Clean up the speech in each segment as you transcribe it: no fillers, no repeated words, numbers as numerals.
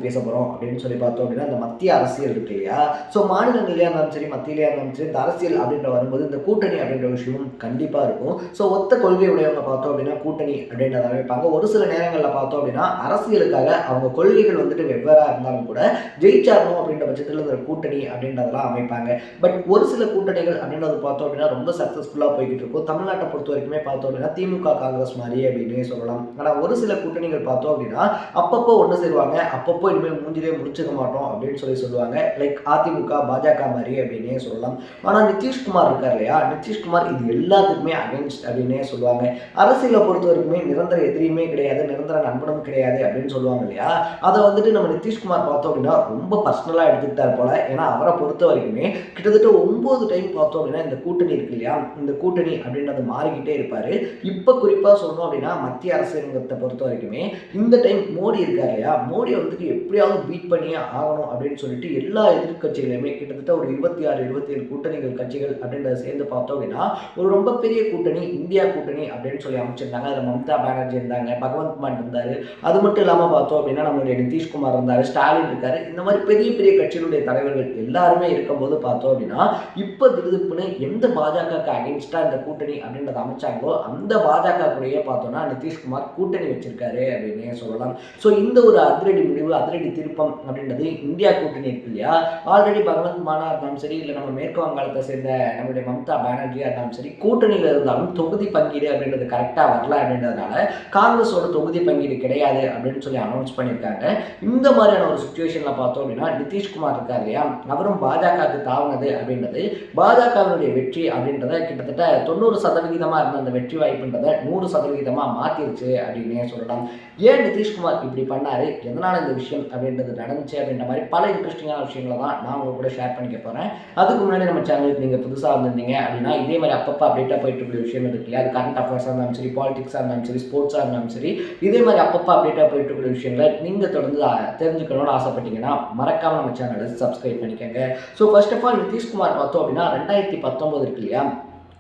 பேச போகிறோம் அப்படின்னு சொல்லி பார்த்தோம் அப்படின்னா இந்த மத்திய அரசியல் இருக்கு இல்லையா. ஸோ மாநிலங்களையாக இருந்தாலும் சரி மத்தியிலேயே இருந்தாலும் சரி இந்த அரசியல் அப்படின்ற வரும்போது இந்த கூட்டணி அப்படின்ற விஷயமும் கண்டிப்பாக இருக்கும். ஸோ ஒத்த கொள்கை உடையவங்க பார்த்தோம் அப்படின்னா கூட்டணி அப்படின்றத அமைப்பாங்க. ஒரு சில நேரங்களில் பார்த்தோம் அப்படின்னா அரசியலுக்காக அவங்க கொள்கைகள் வந்துட்டு வெவ்வேறாக இருந்தாலும் கூட ஜெயிச்சாகணும் அப்படின்ற பட்சத்தில் இந்த கூட்டணி அப்படின்றதெல்லாம் அமைப்பாங்க. பட் ஒரு சில கூட்டணிகள் அப்படின்றது பார்த்தோம் அப்படின்னா ரொம்ப சக்ஸஸ்ஃபுல்லாக போய்கிட்டு இருக்கும். தமிழ்நாட்டை பொறுத்த வரைக்குமே பார்த்தோம் அப்படின்னா திமுக காங்கிரஸ் மாதிரி அப்படின்னே சொல்லலாம். ஆனால் ஒரு சில கூட்டணிகள் பார்த்தோம் அப்படின்னா அப்பப்போ ஒன்று சேருவாங்க, அப்பப்போ இனிமேல் மூஞ்சிலே முடிச்சுக்க மாட்டோம் அப்படின்னு சொல்லுவாங்க. லைக் அதிமுக பாஜக மாதிரி அப்படின்னே சொல்லலாம். ஆனால் நிதிஷ்குமார் இருக்கார் இல்லையா, நிதிஷ்குமார் இது எல்லாத்துக்குமே அகைன்ஸ்ட் அப்படின்னே சொல்லுவாங்க. அரசியலை பொறுத்த வரைக்குமே நிரந்தர எதிரியுமே கிடையாது, நிரந்தர நண்பனும் கிடையாது அப்படின்னு சொல்லுவாங்க இல்லையா. அதை வந்துட்டு நம்ம நிதிஷ்குமார் பார்த்தோம் அப்படின்னா ரொம்ப பர்சனலாக எடுத்துக்கிட்டார் போல. ஏன்னா அவரை பொறுத்த வரைக்குமே கிட்டத்தட்ட 9 டைம் பார்த்தோம் அப்படின்னா இந்த கூட்டணி இருக்கு இல்லையா, இந்த கூட்டணி அப்படின்றது மாறிக்கிட்டே இருப்பாரு. இப்போ குறிப்பாக சொல்லணும் அப்படின்னா மத்திய அரசாங்கத்தை பொறுத்த வரைக்குமே இந்த டைம் மோடி இருக்கார் இல்லையா, மோடியை வந்துட்டு எப்படியாவது பீட் பண்ணியே ஆகணும் அப்படின்னு சொல்லிட்டு எல்லா எதிர்கட்சிகளுமே கிட்டத்தட்ட ஒரு 26-27 கூட்டணிகள் கட்சிகள் அப்படின்றத சேர்ந்து பார்த்தோம் அப்படின்னா ஒரு ரொம்ப பெரிய கூட்டணி இந்தியா கூட்டணி அப்படின்னு சொல்லி அமைச்சிருந்தாங்க. அதில் மம்தா பானர்ஜி இருந்தாங்க, பகவந்த் மான் இருந்தார், அது மட்டும் இல்லாமல் பார்த்தோம் அப்படின்னா நம்மளுடைய நிதிஷ்குமார் இருந்தார், ஸ்டாலின் இருக்காரு. இந்த மாதிரி பெரிய பெரிய கட்சிகளுடைய தலைவர்கள் எல்லாருமே இருக்கும்போது பார்த்தோம் அப்படின்னா இப்போ திடுதிப்புன்னு எந்த பாஜகவுக்கு அகென்ஸ்டா இந்த கூட்டணி அப்படின்றத அமைச்சாங்களோ அந்த பாஜக கூடயே பார்த்தோம்னா நிதிஷ்குமார் கூட்டணி வச்சிருக்காரு அப்படின்னே சொல்லலாம். ஸோ இந்த ஒரு அதிரடி முடிவு அதிரடி திருப்பம் அப்படின்றது இந்தியா கூட்டணி இருக்கு இல்லையா, ஆல்ரெடி பகவந்த் மானா இருந்தாலும் சரி இல்லை நம்ம மேற்கு வங்காளத்தை சேர்ந்த நம்மளுடைய மம்தா பானர்ஜியா இருந்தாலும் சரி கூட்டணியில் இருந்தாலும் தொகுதி பங்கீடு அப்படின்றது கரெக்டாக வரல அப்படின்றதுனால காங்கிரஸோட தொகுதி பங்கீடு கிடையாது அப்படின்னு சொல்லி அனௌன்ஸ் பண்ணியிருக்காங்க. இந்த மாதிரியான ஒரு சுச்சுவேஷனில் பார்த்தோம் அப்படின்னா நிதிஷ்குமார் இருக்கார் இல்லையா, அவரும் பாஜகவுக்கு தாவுனது அப்படின்றது பாஜகவினுடைய வெற்றி அப்படின்றத கிட்டத்தட்ட 90% இருந்த அந்த வெற்றி வாய்ப்புன்றதை 100% மாற்றிருச்சு அப்படின்னே சொல்லலாம். ஏன் நிதிஷ்குமார் இப்படி பண்ணாரு, எதனால் இந்த விஷயம் அப்படின்றது நடந்துச்சு அப்படின்ற மாதிரி பல இன்ட்ரெஸ்டிங்கான விஷயங்களை தான் நான் உங்க கூட ஷேர் பண்ணிக்க போகிறேன். அதுக்கு முன்னாடி நம்ம சேனலுக்கு நீங்கள் புதுசாக வந்திருந்தீங்க அப்படின்னா இதே மாதிரி அப்பப்போ அப்டேட்டாக போயிட்டு இருக்கிற விஷயம் இருக்கு இல்லையா, அது கரண்ட் அஃபேர்ஸாக இருந்தாலும் சரி பாலிடிக்ஸாக இருந்தாலும் சரி ஸ்போர்ட்ஸாக இருந்தாலும் சரி இதே மாதிரி அப்பப்போ அப்டேட்டாக போயிட்டு இருக்கிற விஷயங்களை நீங்கள் தொடர்ந்து தெரிஞ்சுக்கணும்னு ஆசைப்பட்டீங்கன்னா மறக்காமல் நம்ம சேனலை சப்ஸ்கிரைப் பண்ணிக்கோங்க. So first of all Nitish Kumar பார்த்தோம் அப்படின்னா 2019 இருக்கு இல்லையா,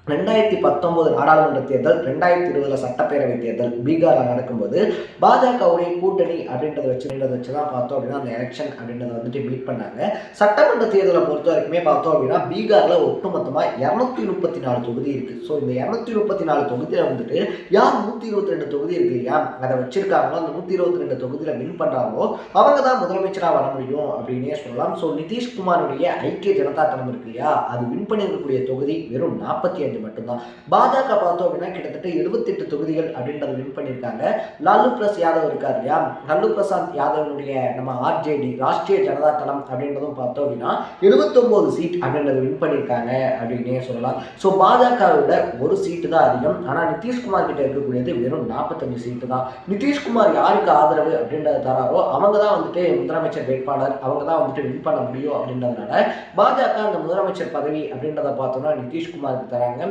2019 நாடாளுமன்ற தேர்தல் 2020 சட்டப்பேரவை தேர்தல் பீகாரில் நடக்கும்போது பாஜகவுடைய கூட்டணி அப்படின்றத வச்சு தான் பார்த்தோம் அப்படின்னா அந்த எலெக்ஷன் அப்படின்றத வந்துட்டு மீட் பண்ணாங்க. சட்டமன்ற தேர்தலை பொறுத்த வரைக்குமே பார்த்தோம் அப்படின்னா பீகாரில் ஒட்டுமொத்தமாக 234 தொகுதி இருக்குது. ஸோ இந்த 234 தொகுதியில் வந்துட்டு யார் 122 தொகுதி இருக்கு இல்லையா அதை வச்சிருக்காங்களோ அந்த 122 தொகுதியில் வின் பண்ணுறாங்களோ அவங்க தான் முதலமைச்சராக வர முடியும் அப்படின்னே சொல்லலாம். ஸோ நிதிஷ்குமாருடைய ஐக்கிய ஜனதா தளம் இருக்கு இல்லையா, அது வின் பண்ணியிருக்கக்கூடிய தொகுதி வெறும் 45 மட்டும்தான். பாஜக பார்த்தோம் அப்படின்னா கிட்டத்தட்ட 78 தொகுதிகள் அப்படின்றத வின் பண்ணியிருக்காங்க. லாலு பிரசாத் யாதவ் இருக்கார் இல்லையா, லாலு பிரசாத் யாதவனுடைய நம்ம ஆர்ஜேடி ராஷ்டிரிய ஜனதா தளம் அப்படின்றதும் பார்த்தோம் அப்படின்னா 79 சீட் அப்படின்றத வின் பண்ணியிருக்காங்க அப்படின்னே சொல்லலாம். ஸோ பாஜகவோட ஒரு சீட்டு தான் அதிகம். ஆனால் நிதிஷ்குமார் கிட்ட இருக்கக்கூடியது வெறும் 45 சீட்டு தான். நிதிஷ்குமார் யாருக்கு ஆதரவு அப்படின்றத தராரோ அவங்க தான் வந்துட்டு முதலமைச்சர் வேட்பாளர், அவங்க தான் வந்துட்டு வின் பண்ண முடியும் அப்படின்றதுனால பாஜக அந்த முதலமைச்சர் பதவி அப்படின்றத பார்த்தோம்னா நிதிஷ்குமாருக்கு தராங்க.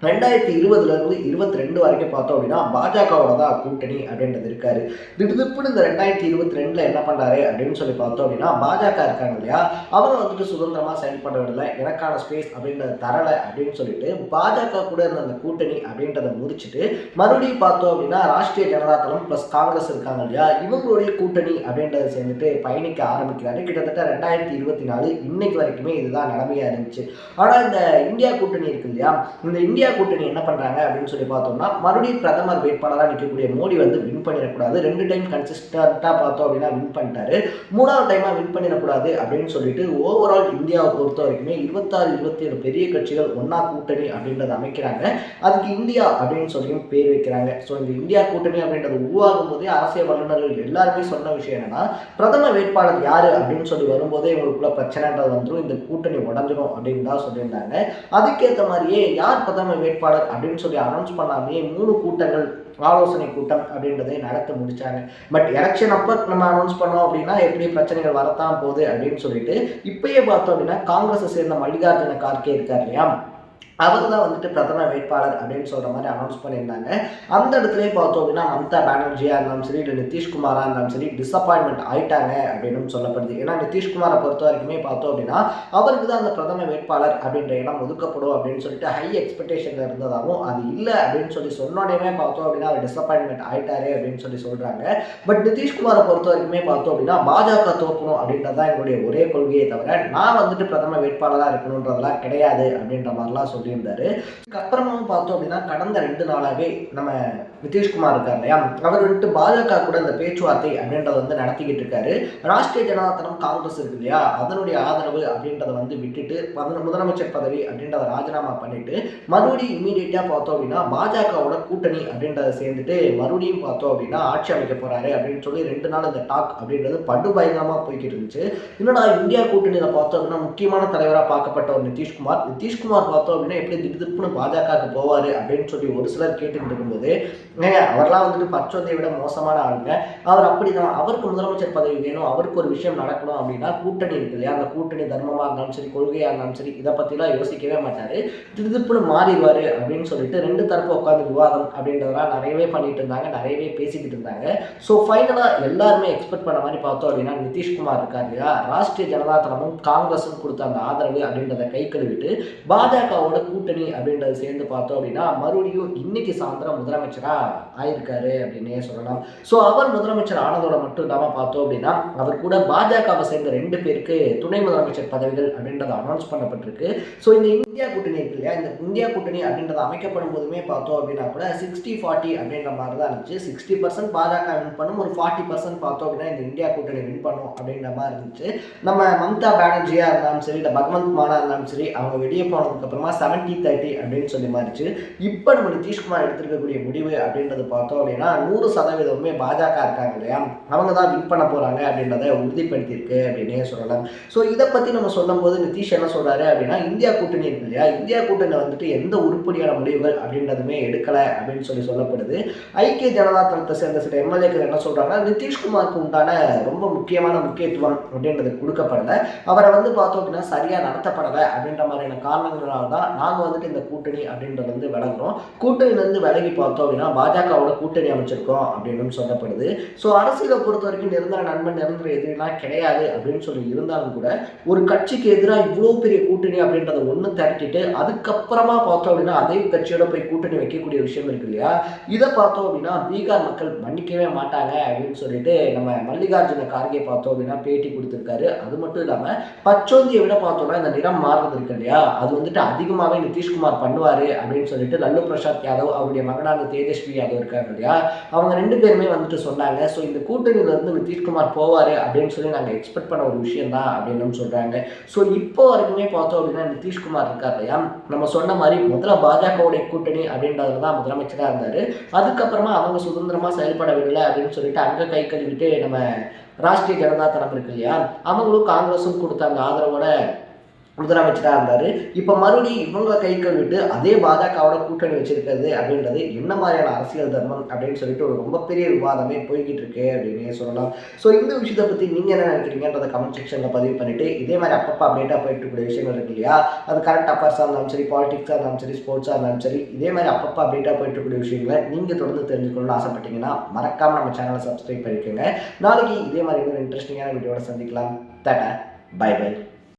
2020 இருந்து 2022 வரைக்கும் பார்த்தோம் அப்படின்னா பாஜகவோட தான் கூட்டணி அப்படின்றது இருக்காரு. திடுதிப்புன்னு இந்த 2022 என்ன பண்றாரு அப்படின்னு சொல்லி பார்த்தோம் அப்படின்னா பாஜக இருக்காங்க இல்லையா, அவங்க வந்துட்டு சுதந்திரமா செயல்படுறதில்லை, எனக்கான ஸ்பேஸ் அப்படின்றத தரல அப்படின்னு சொல்லிட்டு பாஜக கூட இருந்த அந்த கூட்டணி அப்படின்றத முடிச்சுட்டு மறுபடியும் பார்த்தோம் அப்படின்னா ராஷ்டிரிய ஜனதா தளம் பிளஸ் காங்கிரஸ் இருக்காங்க இல்லையா, இவங்களுடைய கூட்டணி அப்படின்றத சேர்ந்துட்டு பயணிக்க ஆரம்பிக்கிறாரு. கிட்டத்தட்ட 2024 இன்னைக்கு வரைக்குமே இதுதான் நிலைமையா இருந்துச்சு. ஆனா இந்த இந்தியா கூட்டணி இருக்கு இல்லையா, இந்த இந்தியா கூட்டணி என்ன பண்றாங்க அப்படின்னு சொல்லி பார்த்தோம்னா மறுபடியும் பிரதமர் வேட்பாளராக நிற்கக்கூடிய மோடி வந்து வின் பண்ணிடக்கூடாது, 2 டைம் கன்சிஸ்டண்டா பார்த்தோம் அப்படின்னா வின் பண்ணிட்டாரு, 3வது டைமா வின் பண்ணிடக்கூடாது அப்படின்னு சொல்லிட்டு ஓவரால் இந்தியாவை பொறுத்த வரைக்குமே 26-27 பெரிய கட்சிகள் ஒன்னா கூட்டணி அப்படின்றத அமைக்கிறாங்க. அதுக்கு இந்தியா அப்படின்னு சொல்லியும் பேர் வைக்கிறாங்க. ஸோ இந்த இந்தியா கூட்டணி அப்படின்றது உருவாகும் போதே அரசியல் வல்லுநர்கள் எல்லாருமே சொன்ன விஷயம் என்னன்னா பிரதம வேட்பாளர் யாரு அப்படின்னு சொல்லி வரும்போதே இவங்களுக்குள்ள பிரச்சனைன்றது வந்துடும், இந்த கூட்டணி உடஞ்சிடும் அப்படின்னு தான் சொல்லியிருந்தாங்க. அதுக்கேற்ற மாதிரியே யார் பிரதம வேட்பாளர் அப்படின்னு சொல்லி அனௌன்ஸ் பண்ணாமே 3 கூட்டங்கள் ஆலோசனை கூட்டம் அப்படின்றதை நடத்த முடிச்சாங்க. பட் எலெக்ஷன் அப்போ நம்ம அனௌன்ஸ் பண்ணோம் அப்படின்னா எப்படி பிரச்சனைகள் வரத்தான் போகுது அப்படின்னு சொல்லிட்டு இப்பயே பார்த்தோம் அப்படின்னா காங்கிரஸை சேர்ந்த மல்லிகார்ஜுன கார்கே இருக்கார் இல்லையா, அவர் தான் வந்துட்டு பிரதம வேட்பாளர் அப்படின்னு சொல்கிற மாதிரி அனௌன்ஸ் பண்ணியிருந்தாங்க. அந்த இடத்துலேயே பார்த்தோம் அப்படின்னா மம்தா பானர்ஜியாக இருந்தாலும் சரி, இல்லை நிதிஷ்குமாராக இருந்தாலும் சரி டிசப்பாயின்மெண்ட் ஆயிட்டாங்க அப்படின்னு சொல்லப்படுது. ஏன்னா நிதிஷ்குமாரை பொறுத்த வரைக்குமே பார்த்தோம் அப்படின்னா அவருக்கு தான் அந்த பிரதம வேட்பாளர் அப்படின்ற இடம் ஒதுக்கப்படும் அப்படின்னு சொல்லிட்டு ஹை எக்ஸ்பெக்டேஷனில் இருந்ததாகவும் அது இல்லை அப்படின்னு சொல்லி சொன்னோடனே பார்த்தோம் அப்படின்னா அவர் டிசப்பாயின்மெண்ட் ஆயிட்டாரு அப்படின்னு சொல்லி சொல்கிறாங்க. பட் நிதிஷ்குமாரை பொறுத்த வரைக்குமே பார்த்தோம் அப்படின்னா பாஜக தோக்கணும் அப்படின்றதான் என்னுடைய ஒரே கொள்கையை தவிர நான் வந்துட்டு பிரதம வேட்பாளராக இருக்கணுன்றதெல்லாம் கிடையாது அப்படின்ற மாதிரிலாம் சொல்லியிருந்தாரு. அதுக்கப்புறமும் பார்த்தோம் அப்படின்னா கடந்த 2 நாளாகவே நம்ம நிதிஷ்குமார் இருக்கார் இல்லையா, அவர் வந்துட்டு பாஜக கூட இந்த பேச்சுவார்த்தை அப்படின்றத வந்து நடத்திக்கிட்டு இருக்காரு. ராஷ்டிரிய ஜனதாதளம் காங்கிரஸ் இருக்கு இல்லையா, அதனுடைய ஆதரவு அப்படின்றத வந்து விட்டுட்டு முதலமைச்சர் பதவி அப்படின்றத ராஜினாமா பண்ணிட்டு மறுபடியும் இமீடியட்டா பார்த்தோம் அப்படின்னா பாஜகவோட கூட்டணி அப்படின்றத சேர்ந்துட்டு மறுபடியும் பார்த்தோம் அப்படின்னா ஆட்சி அமைக்க போறாரு அப்படின்னு சொல்லி 2 நாள் இந்த டாக் அப்படின்றது படுபயங்கரமா போய்கிட்டு இருந்துச்சு. என்னடா இந்தியா கூட்டணியில பார்த்தோம் அப்படின்னா முக்கியமான தலைவராக பார்க்கப்பட்ட ஒரு நிதிஷ்குமார் பார்த்தோம் அப்படின்னா எப்படி திடுப்புன்னு பாஜகவுக்கு போவாரு அப்படின்னு சொல்லி ஒரு சிலர் கேட்டுக்கிட்டு இருக்கும்போது அவர்லாம் வந்துட்டு பச்சோந்தையை விட மோசமான ஆளுங்க. அவர் அப்படிதான், அவருக்கு முதலமைச்சர் பதவி வேணும், அவருக்கு ஒரு விஷயம் நடக்கணும் அப்படின்னா கூட்டணி இருக்கு இல்லையா, அந்த கூட்டணி தர்மமா இருந்தாலும் சரி, கொள்கையா இருந்தாலும் சரி, இதை பத்திலாம் யோசிக்கவே மாட்டாரு, திடுப்புன்னு மாறிடுவாரு அப்படின்னு சொல்லிட்டு 2 தரப்பு உட்காந்து விவாதம் அப்படின்றதெல்லாம் நிறையவே பண்ணிட்டு இருந்தாங்க, நிறையவே பேசிக்கிட்டு இருந்தாங்க. ஸோ ஃபைனலா எல்லாருமே எக்ஸ்பெக்ட் பண்ண மாதிரி பார்த்தோம் அப்படின்னா நிதிஷ்குமார் இருக்கார் இல்லையா, ராஷ்டிரிய ஜனதாதளமும் காங்கிரஸும் கொடுத்த அந்த ஆதரவு அப்படின்றத கை கழுவிட்டு பாஜகவோட கூட்டணி அப்படின்றத சேர்ந்து பார்த்தோம் அப்படின்னா மறுபடியும் இன்னைக்கு சாயந்தரம் முதலமைச்சரா ஆயிருக்காரு அப்படின்னே சொல்லலாம். ஸோ அவர் முதலமைச்சர் ஆனதோட மட்டும் இல்லாமல் பார்த்தோம் அப்படின்னா அவர் கூட பாஜகவை சேர்ந்த 2 பேருக்கு துணை முதலமைச்சர் பதவிகள் அப்படின்றத அனௌன்ஸ் பண்ணப்பட்டிருக்கு. ஸோ இந்த இந்தியா கூட்டணி இருக்கு இல்லையா, இந்த இந்தியா கூட்டணி அப்படின்றத அமைக்கப்படும் போதுமே பார்த்தோம் அப்படின்னா கூட 60-40 அப்படின்ற மாதிரி தான் இருந்துச்சு. 60% பாஜக வின் பண்ணும், ஒரு 40% பார்த்தோம் அப்படின்னா இந்த இந்தியா கூட்டணி வின் பண்ணும் அப்படின்ற மாதிரி இருந்துச்சு. நம்ம மம்தா பானர்ஜியா இருந்தாலும் சரி, இல்லை பகவந்த் மானா இருந்தாலும் சரி, அவங்க வெளியே போனதுக்கு அப்புறமா 70-30 அப்படின்னு சொல்லி மாறிச்சு. இப்போ நம்ம நிதிஷ்குமார் எடுத்திருக்கக்கூடிய முடிவு அப்படின்றது பார்த்தோம் அப்படின்னா 100% பாஜக இருக்காங்க இல்லையா, அவங்க தான் வின் பண்ண போறாங்க அப்படின்றத உறுதிப்படுத்தியிருக்கு அப்படின்னே சொல்லலாம். ஸோ இதை பத்தி நம்ம சொல்லும் போது நிதிஷ் என்ன சொல்றாரு அப்படின்னா இந்தியா கூட்டணி இருக்கு இல்லையா, இந்தியா கூட்டணி வந்துட்டு எந்த உருப்படியான முடிவுகள் அப்படின்றதுமே எடுக்கல அப்படின்னு சொல்லி சொல்லப்படுது. ஐக்கிய ஜனதா தளத்தை சேர்ந்த சில எம்எல்ஏக்கள் என்ன சொல்றாங்கன்னா நிதிஷ்குமாருக்கு உண்டான ரொம்ப முக்கியமான முக்கியத்துவம் அப்படின்றது கொடுக்கப்படலை, அவரை வந்து பார்த்தோம் அப்படின்னா சரியா நடத்தப்படலை அப்படின்ற மாதிரியான காரணங்களால தான் நாங்கள் வந்துட்டு இந்த கூட்டணி அப்படின்றது வந்து விலகிறோம், கூட்டணியிலிருந்து விலகி பார்த்தோம் அப்படின்னா பாஜகவோட கூட்டணி அமைச்சிருக்கோம் அப்படின்னு சொல்லப்படுது. ஸோ அரசியலை பொறுத்த வரைக்கும் நிரந்தர நண்பன் நிரந்தர எதிரிலாம் கிடையாது அப்படின்னு சொல்லி இருந்தாலும் கூட ஒரு கட்சிக்கு எதிராக இவ்வளோ பெரிய கூட்டணி அப்படின்றத ஒன்று திரட்டிட்டு அதுக்கப்புறமா பார்த்தோம் அப்படின்னா அதே கட்சியோட போய் கூட்டணி வைக்கக்கூடிய விஷயம் இருக்கு இல்லையா, இதை பார்த்தோம் அப்படின்னா பீகார் மக்கள் மன்னிக்கவே மாட்டாங்க அப்படின்னு சொல்லிட்டு நம்ம மல்லிகார்ஜுன கார்கே பார்த்தோம் அப்படின்னா பேட்டி கொடுத்துருக்காரு. அது மட்டும் இல்லாமல் பச்சோந்தியை விட பார்த்தோம்னா இந்த நிறம் மாறுறது இருக்கு இல்லையா, அது வந்துட்டு அதிகமாகவே நிதிஷ்குமார் பண்ணுவார் அப்படின்னு சொல்லிட்டு லல்லு பிரசாத் யாதவ் அவருடைய மகனான தேஜஸ்வி யாதவ் இருக்காங்க இல்லையா, அவங்க 2 பேருமே வந்துட்டு சொன்னாங்க. ஸோ இந்த கூட்டணியிலிருந்து நிதிஷ்குமார் போவார் அப்படின்னு சொல்லி நாங்கள் எக்ஸ்பெக்ட் பண்ண ஒரு விஷயம் தான் அப்படின்னு சொல்கிறாங்க. ஸோ இப்போ வரைக்குமே பார்த்தோம் அப்படின்னா நிதிஷ்குமார் இருக்கார் இல்லையா, நம்ம சொன்ன மாதிரி முதல்ல பாஜகவுடைய கூட்டணி அப்படின்றதுல தான் முதலமைச்சராக இருந்தார், அதுக்கப்புறமா அவங்க சுதந்திரமாக செயல்பட விடலை அப்படின்னு சொல்லிட்டு அங்கே கை கழுவிட்டு நம்ம ராஷ்டிரிய ஜனதா தளம் இருக்கு இல்லையா, அவங்களும் காங்கிரஸும் கொடுத்த அந்த ஆதரவோட முதலமைச்சராக இருந்தார். இப்போ மறுபடியும் இவங்க கை கழுவிட்டு அதே பாஜகவோட கூட்டணி வச்சிருக்கிறது அப்படின்றது என்ன மாதிரியான அரசியல் தர்மம் அப்படின்னு சொல்லிட்டு ஒரு ரொம்ப பெரிய விவாதமே போய்கிட்டு இருக்கு அப்படின்னே சொல்லலாம். ஸோ இந்த விஷயத்தை பற்றி நீங்கள் என்ன நினைக்கிறீங்கன்றத கமெண்ட் செக்ஷனில் பதிவு பண்ணிவிட்டு இதே மாதிரி அப்பப்போ அப்டேட்டாக போயிட்டு இருக்கக்கூடிய விஷயங்கள் இருக்கு இல்லையா, அது கரண்ட் அஃபேர்ஸாக இருந்தாலும் சரி, பாலிடிக்ஸாக இருந்தாலும் சரி, ஸ்போர்ட்ஸாக இருந்தாலும் சரி, இதே மாதிரி அப்பப்போ அப்டேட்டாக போயிட்டு இருக்கக்கூடிய விஷயங்களை நீங்கள் தொடர்ந்து தெரிஞ்சுக்கணும்னு ஆசைப்பட்டீங்கன்னா மறக்காமல் நம்ம சேனலை சப்ஸ்கிரைப் பண்ணிக்கோங்க. நாளைக்கு இதே மாதிரி ஒரு இன்ட்ரெஸ்டிங்கான வீடியோட சந்திக்கலாம். Tata, bye by.